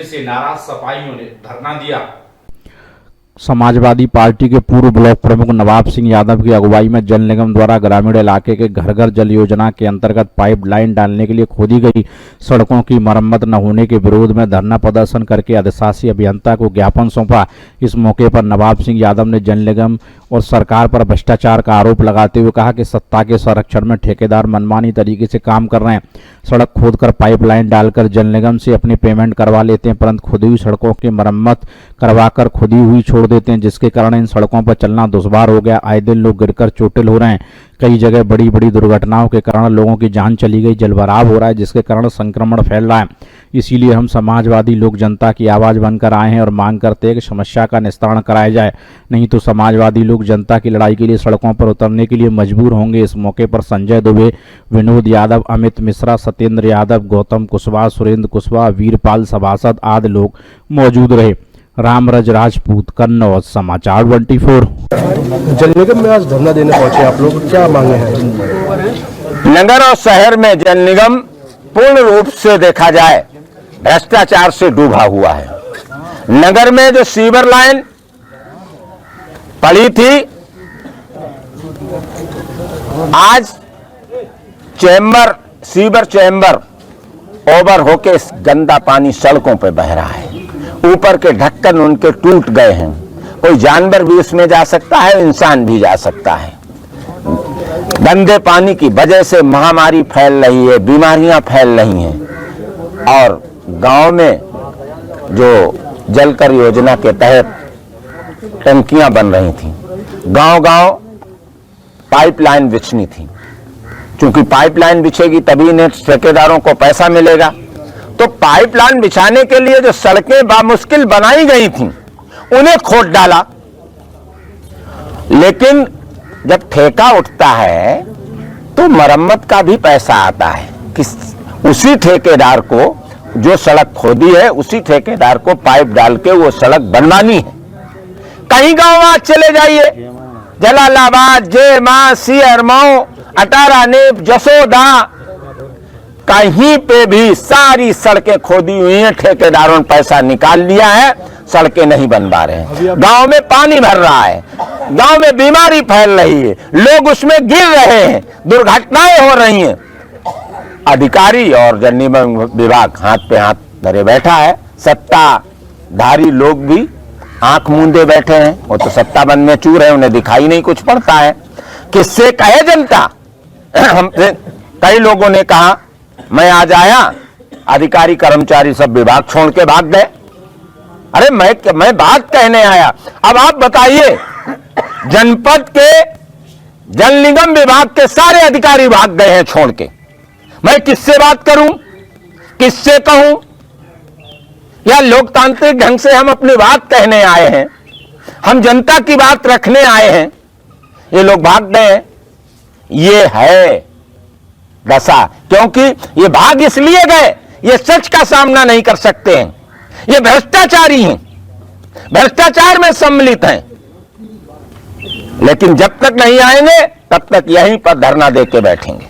से नाराज सपाइयों ने धरना दिया। समाजवादी पार्टी के पूर्व ब्लॉक प्रमुख नवाब सिंह यादव की अगुवाई में जल निगम द्वारा ग्रामीण इलाके के घर घर जल योजना के अंतर्गत पाइपलाइन डालने के लिए खोदी गई सड़कों की मरम्मत न होने के विरोध में धरना प्रदर्शन करके अधिशासी अभियंता को ज्ञापन सौंपा। इस मौके पर नवाब सिंह यादव ने जल निगम और सरकार पर भ्रष्टाचार का आरोप लगाते हुए कहा कि सत्ता के संरक्षण में ठेकेदार मनमानी तरीके से काम कर रहे हैं। सड़क खोदकर पाइपलाइन डालकर जल निगम से अपनी पेमेंट करवा लेते हैं, परंतु खुदी हुई सड़कों की मरम्मत करवाकर खुदी हुई छोड़ देते हैं, जिसके कारण इन सड़कों पर चलना दुश्वार हो गया। आए दिन लोग गिरकर चोटिल हो रहे हैं। कई जगह बड़ी बड़ी दुर्घटनाओं के कारण लोगों की जान चली गई, जलभराव हो रहा है, जिसके कारण संक्रमण फैल रहा है। इसीलिए हम समाजवादी लोग जनता की आवाज़ बनकर आए हैं और मांग करते हैं कि समस्या का निस्तारण कराया जाए, नहीं तो समाजवादी लोग जनता की लड़ाई के लिए सड़कों पर उतरने के लिए मजबूर होंगे। इस मौके पर संजय दुबे, विनोद यादव, अमित मिश्रा, सत्येंद्र यादव, गौतम कुशवाहा, सुरेंद्र कुशवाहा, वीरपाल सभासद आदि लोग मौजूद रहे। रामराज राजपूत, कन्नौज समाचार 24। जल निगम में आज धरना देने पहुंचे आप लोग, क्या मांगे हैं? नगर और शहर में जल निगम पूर्ण रूप से देखा जाए भ्रष्टाचार से डूबा हुआ है। नगर में जो सीवर लाइन पड़ी थी, आज सीवर चैम्बर ओवर होके गंदा पानी सड़कों पे बह रहा है। ऊपर के ढक्कन उनके टूट गए हैं। कोई जानवर भी उसमें जा सकता है, इंसान भी जा सकता है। गंदे पानी की वजह से महामारी फैल रही है, बीमारियां फैल रही हैं। और गांव में जो जलकर योजना के तहत टंकियां बन रही थी, गांव-गांव पाइपलाइन बिछनी थी। क्योंकि पाइपलाइन बिछेगी तभी इन्हें ठेकेदारों को पैसा मिलेगा। तो पाइपलाइन बिछाने के लिए जो सड़कें बामुश्किल बनाई गई थीं, उन्हें खोद डाला। लेकिन जब ठेका उठता है तो मरम्मत का भी पैसा आता है। उसी ठेकेदार को जो सड़क खोदी है, उसी ठेकेदार को पाइप डाल के वो सड़क बनवानी है। कहीं गांव आज चले जाइए, जलालाबाद, जेमा, सिरमऊ, अटारा नेप, जसोदा, कहीं पे भी सारी सड़कें खोदी हुई हैं। ठेकेदारों ने पैसा निकाल लिया है, सड़कें नहीं बनवा रहे हैं। गांव में पानी भर रहा है, गांव में बीमारी फैल रही है, लोग उसमें गिर रहे हैं, दुर्घटनाएं हो रही हैं। अधिकारी और जल निगम विभाग हाथ पे हाथ धरे बैठा है। सत्ताधारी लोग भी आंख मूंदे बैठे हैं। वो तो सत्ता बन में चूर है, उन्हें दिखाई नहीं कुछ पड़ता है। किससे कहे जनता? हमसे कई लोगों ने कहा, मैं आज आया, अधिकारी कर्मचारी सब विभाग छोड़ के भाग गए। अरे मैं बात कहने आया। अब आप बताइए, जनपद के जल निगम विभाग के सारे अधिकारी भाग गए हैं छोड़ के। मैं किससे बात करूं, किससे कहूं? या लोकतांत्रिक ढंग से हम अपनी बात कहने आए हैं, हम जनता की बात रखने आए हैं, ये लोग भाग गए हैं। ये है दशा। क्योंकि ये भाग इसलिए गए, ये सच का सामना नहीं कर सकते हैं, ये भ्रष्टाचारी हैं, भ्रष्टाचार में सम्मिलित हैं। लेकिन जब तक नहीं आएंगे तब तक यहीं पर धरना देके बैठेंगे।